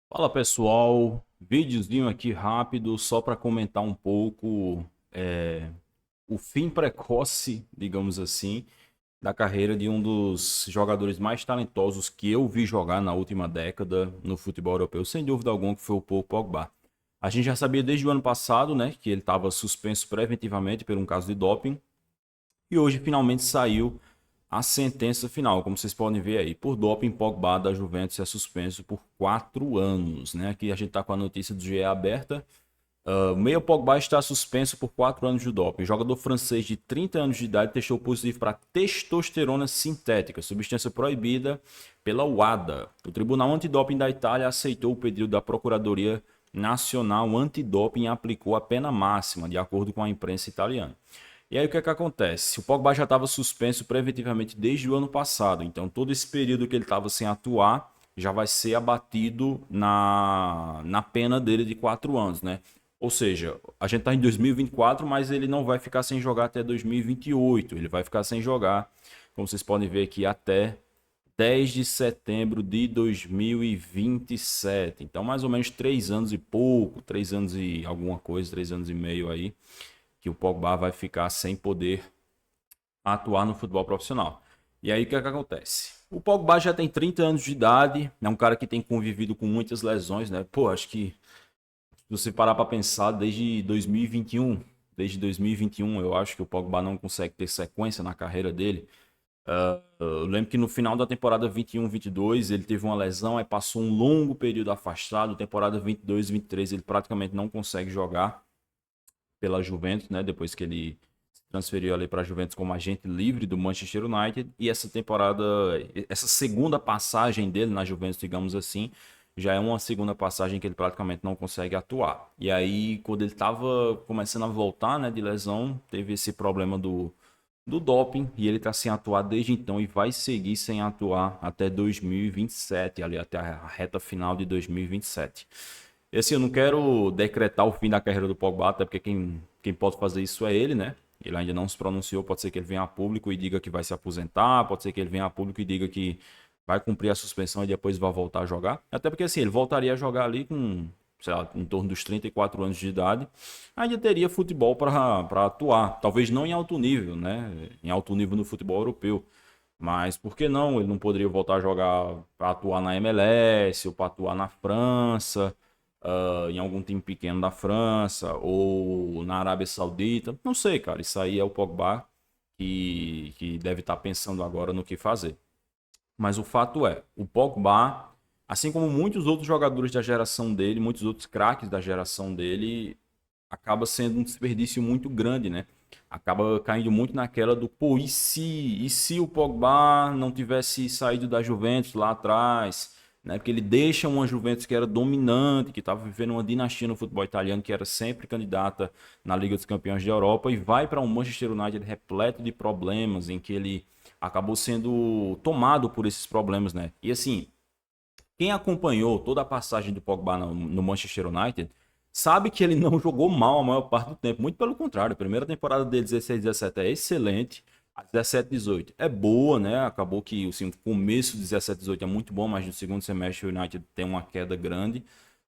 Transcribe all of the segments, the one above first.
Fala pessoal, videozinho aqui rápido só para comentar um pouco o fim precoce, digamos assim, da carreira de um dos jogadores mais talentosos que eu vi jogar na última década no futebol europeu, sem dúvida alguma que foi o Paul Pogba. A gente já sabia desde o ano passado, né, que ele estava suspenso preventivamente por um caso de doping e hoje finalmente saiu a sentença final, como vocês podem ver aí, por doping, Pogba da Juventus é suspenso por 4 anos, né? Aqui a gente está com a notícia do GE aberta. O meia Pogba está suspenso por 4 anos de doping. O jogador francês de 30 anos de idade testou positivo para testosterona sintética, substância proibida pela UADA. O Tribunal Antidoping da Itália aceitou o pedido da Procuradoria Nacional Antidoping e aplicou a pena máxima, de acordo com a imprensa italiana. E aí o que é que acontece? O Pogba já estava suspenso preventivamente desde o ano passado, então todo esse período que ele estava sem atuar já vai ser abatido na pena dele de 4 anos, né? Ou seja, a gente está em 2024, mas ele não vai ficar sem jogar até 2028. Ele vai ficar sem jogar, como vocês podem ver aqui, até 10 de setembro de 2027. Então, mais ou menos 3 anos e pouco, 3 anos e alguma coisa, 3 anos e meio aí que o Pogba vai ficar sem poder atuar no futebol profissional. E aí o que é que acontece? O Pogba já tem 30 anos de idade, é um cara que tem convivido com muitas lesões, né? Pô, acho que se você parar para pensar, desde 2021, eu acho que o Pogba não consegue ter sequência na carreira dele. Eu lembro que no final da temporada 21-22 ele teve uma lesão, aí passou um longo período afastado. Temporada 22-23 ele praticamente não consegue jogar pela Juventus, né? Depois que ele se transferiu ali para a Juventus como agente livre do Manchester United. E essa temporada, essa segunda passagem dele na Juventus, digamos assim, já é uma segunda passagem que ele praticamente não consegue atuar. E aí, quando ele estava começando a voltar, né, de lesão, teve esse problema do doping e ele está sem atuar desde então e vai seguir sem atuar até 2027, ali até a reta final de 2027. E assim, eu não quero decretar o fim da carreira do Pogba, até porque quem pode fazer isso é ele, né? Ele ainda não se pronunciou, pode ser que ele venha a público e diga que vai se aposentar, pode ser que ele venha a público e diga que vai cumprir a suspensão e depois vai voltar a jogar. Até porque assim, ele voltaria a jogar ali com, sei lá, em torno dos 34 anos de idade, ainda teria futebol para atuar. Talvez não em alto nível, né? Em alto nível no futebol europeu. Mas por que não? Ele não poderia voltar a jogar para atuar na MLS ou para atuar na França, em algum time pequeno da França ou na Arábia Saudita. Não sei, cara. Isso aí é o Pogba que deve estar pensando agora no que fazer. Mas o fato é, o Pogba, assim como muitos outros jogadores da geração dele, muitos outros craques da geração dele, acaba sendo um desperdício muito grande, né? Acaba caindo muito naquela do, pô, e se o Pogba não tivesse saído da Juventus lá atrás, né? Porque ele deixa uma Juventus que era dominante, que estava vivendo uma dinastia no futebol italiano, que era sempre candidata na Liga dos Campeões da Europa, e vai para um Manchester United repleto de problemas, em que ele acabou sendo tomado por esses problemas, né? E assim, quem acompanhou toda a passagem do Pogba no Manchester United sabe que ele não jogou mal a maior parte do tempo. Muito pelo contrário, a primeira temporada dele, 16-17, é excelente. A 17-18 é boa, né? Acabou que assim, o começo de 17-18 é muito bom, mas no segundo semestre o United tem uma queda grande.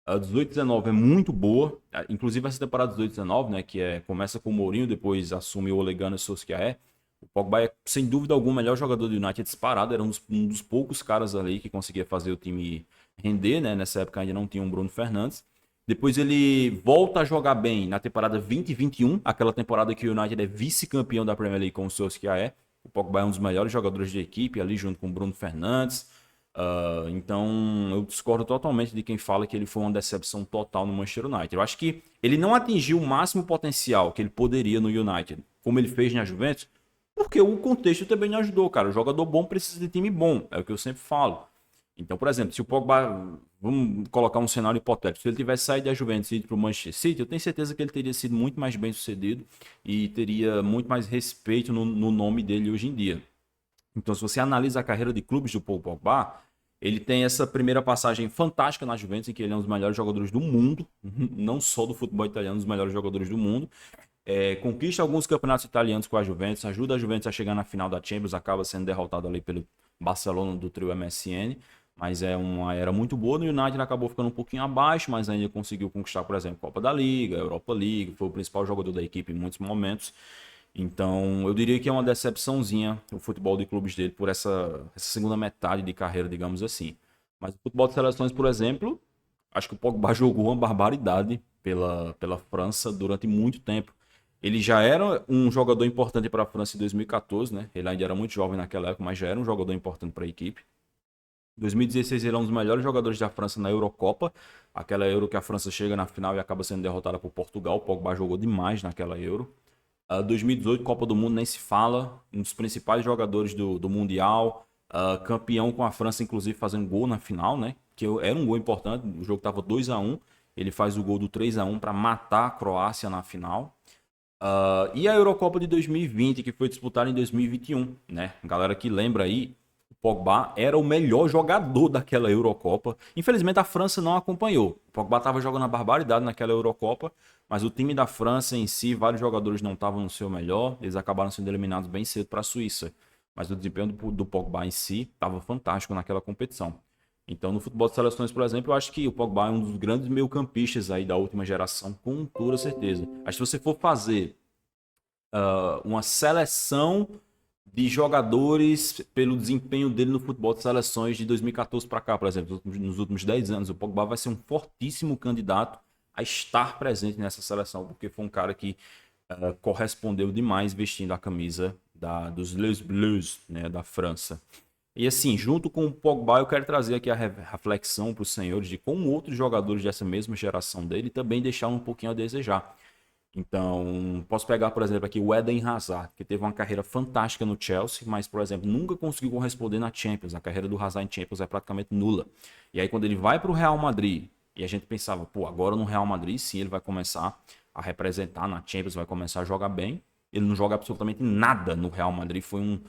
A 18-19 é muito boa. Inclusive essa temporada 18-19, né? Que começa com o Mourinho, depois assume o Ole Gunnar Solskjaer. O Pogba é, sem dúvida alguma, o melhor jogador do United disparado. Era um dos poucos caras ali que conseguia fazer o time render, né? Nessa época ainda não tinha um Bruno Fernandes. Depois ele volta a jogar bem na temporada 2021, aquela temporada que o United é vice-campeão da Premier League com o Solskjaer. O Pogba é um dos melhores jogadores de equipe, ali junto com o Bruno Fernandes. Então eu discordo totalmente de quem fala que ele foi uma decepção total no Manchester United. Eu acho que ele não atingiu o máximo potencial que ele poderia no United, como ele fez na Juventus, porque o contexto também não ajudou, cara. O jogador bom precisa de time bom, é o que eu sempre falo. Então, por exemplo, se o Pogba, vamos colocar um cenário hipotético, se ele tivesse saído da Juventus e ido para o Manchester City, eu tenho certeza que ele teria sido muito mais bem sucedido e teria muito mais respeito no nome dele hoje em dia. Então, se você analisa a carreira de clubes do Paul Pogba, ele tem essa primeira passagem fantástica na Juventus, em que ele é um dos melhores jogadores do mundo, não só do futebol italiano, um dos melhores jogadores do mundo. Conquista alguns campeonatos italianos com a Juventus, ajuda a Juventus a chegar na final da Champions, acaba sendo derrotado ali pelo Barcelona do trio MSN. mas é uma era muito boa. No United acabou ficando um pouquinho abaixo, mas ainda conseguiu conquistar, por exemplo, Copa da Liga, Europa League, foi o principal jogador da equipe em muitos momentos. Então, eu diria que é uma decepçãozinha o futebol de clubes dele por essa segunda metade de carreira, digamos assim. Mas o futebol de seleções, por exemplo, acho que o Pogba jogou uma barbaridade pela França durante muito tempo. Ele já era um jogador importante para a França em 2014, né? Ele ainda era muito jovem naquela época, mas já era um jogador importante para a equipe. Em 2016 ele é um dos melhores jogadores da França na Eurocopa, aquela Euro que a França chega na final e acaba sendo derrotada por Portugal. O Pogba jogou demais naquela Euro. 2018, Copa do Mundo, nem se fala. Um dos principais jogadores do Mundial. Campeão com a França, inclusive, fazendo gol na final, né? Era um gol importante. O jogo estava 2-1. Ele faz o gol do 3-1 para matar a Croácia na final. E a Eurocopa de 2020, que foi disputada em 2021, né? Galera que lembra aí, o Pogba era o melhor jogador daquela Eurocopa. Infelizmente a França não acompanhou. O Pogba estava jogando a barbaridade naquela Eurocopa, mas o time da França em si, vários jogadores não estavam no seu melhor. Eles acabaram sendo eliminados bem cedo para a Suíça. Mas o desempenho do Pogba em si estava fantástico naquela competição. Então, no futebol de seleções, por exemplo, eu acho que o Pogba é um dos grandes meio-campistas aí da última geração, com toda certeza. Acho que se você for fazer uma seleção de jogadores pelo desempenho dele no futebol de seleções de 2014 para cá, por exemplo, nos últimos 10 anos, o Pogba vai ser um fortíssimo candidato a estar presente nessa seleção, porque foi um cara que correspondeu demais vestindo a camisa dos Les Bleus, né, da França. E assim, junto com o Pogba, eu quero trazer aqui a reflexão para os senhores de como outros jogadores dessa mesma geração dele também deixaram um pouquinho a desejar. Então, posso pegar, por exemplo, aqui o Eden Hazard, que teve uma carreira fantástica no Chelsea, mas, por exemplo, nunca conseguiu corresponder na Champions. A carreira do Hazard em Champions é praticamente nula. E aí, quando ele vai para o Real Madrid, e a gente pensava, pô, agora no Real Madrid, sim, ele vai começar a representar na Champions, vai começar a jogar bem. Ele não joga absolutamente nada no Real Madrid. Foi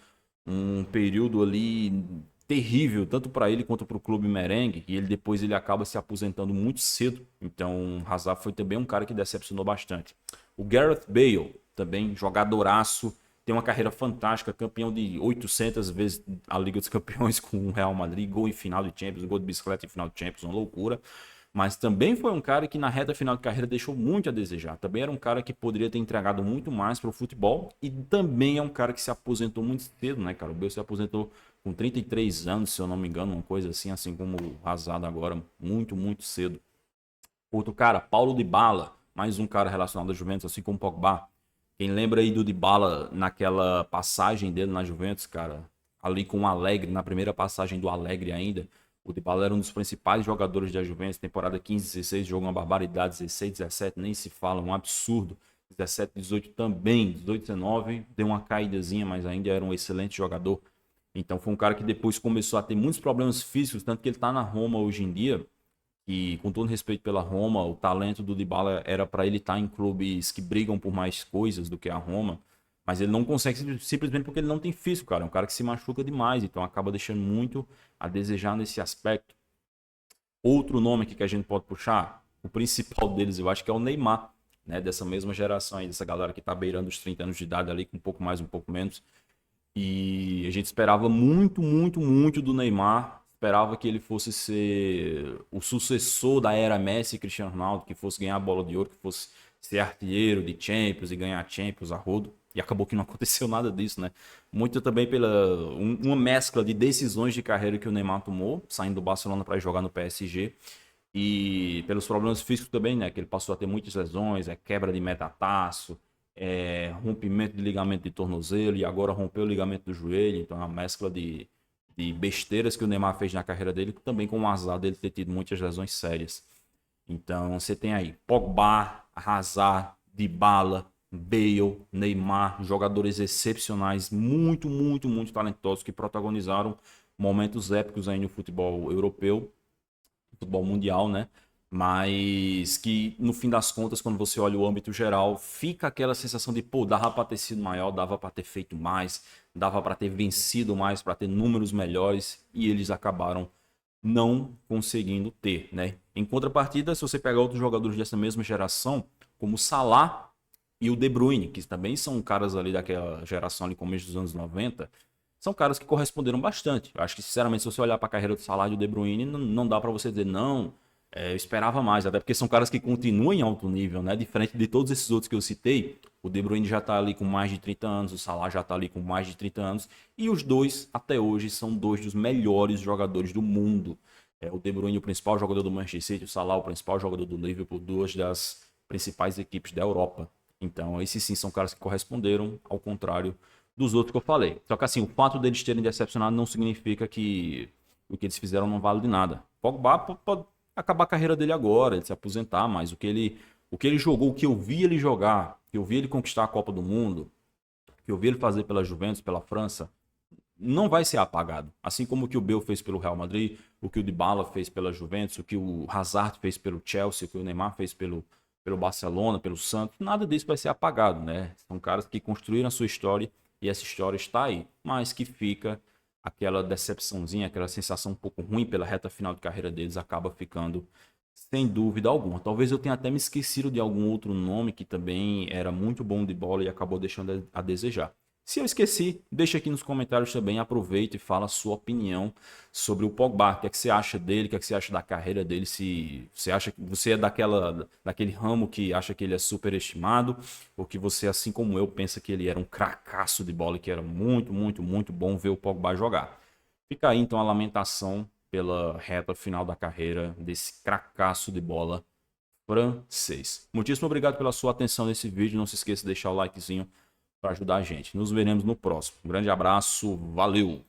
um período ali terrível, tanto para ele quanto para o clube merengue, e ele acaba se aposentando muito cedo. Então, Hazard foi também um cara que decepcionou bastante. O Gareth Bale, também jogadoraço, tem uma carreira fantástica, campeão de 800 vezes a Liga dos Campeões com o Real Madrid, gol em final de Champions, gol de bicicleta em final de Champions, uma loucura. Mas também foi um cara que na reta final de carreira deixou muito a desejar. Também era um cara que poderia ter entregado muito mais para o futebol. E também é um cara que se aposentou muito cedo, né, cara? O Bale se aposentou com 33 anos, se eu não me engano, uma coisa assim como o Hazard agora, muito, muito cedo. Outro cara, Paulo Dybala, mais um cara relacionado à Juventus, assim como o Pogba. Quem lembra aí do Dybala naquela passagem dele na Juventus, cara, ali com o Alegre, na primeira passagem do Alegre ainda, o Dybala era um dos principais jogadores da Juventus, temporada 15, 16, jogou uma barbaridade, 16, 17, nem se fala, um absurdo. 17, 18 também, 18, 19, deu uma caídazinha, mas ainda era um excelente jogador. Então foi um cara que depois começou a ter muitos problemas físicos, tanto que ele tá na Roma hoje em dia, e com todo respeito pela Roma, o talento do Dybala era para ele estar em clubes que brigam por mais coisas do que a Roma, mas ele não consegue simplesmente porque ele não tem físico, cara. É um cara que se machuca demais, então acaba deixando muito a desejar nesse aspecto. Outro nome aqui que a gente pode puxar, o principal deles eu acho que é o Neymar, né? Dessa mesma geração aí, dessa galera que tá beirando os 30 anos de idade ali, com um pouco mais, um pouco menos. E a gente esperava muito, muito, muito do Neymar. Esperava que ele fosse ser o sucessor da era Messi e Cristiano Ronaldo, que fosse ganhar a bola de ouro, que fosse ser artilheiro de Champions e ganhar Champions a rodo. E acabou que não aconteceu nada disso, né? Muito também pela uma mescla de decisões de carreira que o Neymar tomou, saindo do Barcelona para jogar no PSG. E pelos problemas físicos também, né? Que ele passou a ter muitas lesões, quebra de metatarso, rompimento de ligamento de tornozelo e agora rompeu o ligamento do joelho. Então é uma mescla de besteiras que o Neymar fez na carreira dele, também com o azar dele ter tido muitas lesões sérias. Então você tem aí Pogba, Hazard, Dybala, Bale, Neymar, jogadores excepcionais, muito, muito, muito talentosos que protagonizaram momentos épicos aí no futebol europeu, futebol mundial, né? Mas que no fim das contas, quando você olha o âmbito geral, fica aquela sensação de, pô, dava para ter sido maior, dava para ter feito mais, dava para ter vencido mais, para ter números melhores, e eles acabaram não conseguindo ter, né? Em contrapartida, se você pegar outros jogadores dessa mesma geração, como o Salah e o De Bruyne, que também são caras ali daquela geração ali começo dos anos 90, são caras que corresponderam bastante. Eu acho que, sinceramente, se você olhar para a carreira do Salah e do De Bruyne, não dá para você dizer, não, eu esperava mais, até porque são caras que continuam em alto nível, né? Diferente de todos esses outros que eu citei, o De Bruyne já tá ali com mais de 30 anos, o Salah já tá ali com mais de 30 anos, e os dois, até hoje, são dois dos melhores jogadores do mundo. O De Bruyne, o principal jogador do Manchester City, o Salah, o principal jogador do Liverpool, duas das principais equipes da Europa. Então, esses sim são caras que corresponderam, ao contrário dos outros que eu falei. Só que assim, o fato deles terem decepcionado não significa que o que eles fizeram não vale de nada. Pogba pode acabar a carreira dele agora, ele se aposentar, mas o que ele jogou, o que eu vi ele jogar, que eu vi ele conquistar a Copa do Mundo, que eu vi ele fazer pela Juventus, pela França, não vai ser apagado. Assim como o que o Bale fez pelo Real Madrid, o que o Dybala fez pela Juventus, o que o Hazard fez pelo Chelsea, o que o Neymar fez pelo Barcelona, pelo Santos, nada disso vai ser apagado, né? São caras que construíram a sua história e essa história está aí, mas que fica aquela decepçãozinha, aquela sensação um pouco ruim pela reta final de carreira deles, acaba ficando sem dúvida alguma. Talvez eu tenha até me esquecido de algum outro nome que também era muito bom de bola e acabou deixando a desejar. Se eu esqueci, deixa aqui nos comentários também, aproveita e fala a sua opinião sobre o Pogba. O que é que você acha dele? O que é que você acha da carreira dele? Se você acha que você é daquele ramo que acha que ele é superestimado, ou que você, assim como eu, pensa que ele era um cracaço de bola e que era muito, muito, muito bom ver o Pogba jogar. Fica aí então a lamentação pela reta final da carreira desse cracaço de bola francês. Muitíssimo obrigado pela sua atenção nesse vídeo. Não se esqueça de deixar o likezinho para ajudar a gente. Nos veremos no próximo. Um grande abraço, valeu!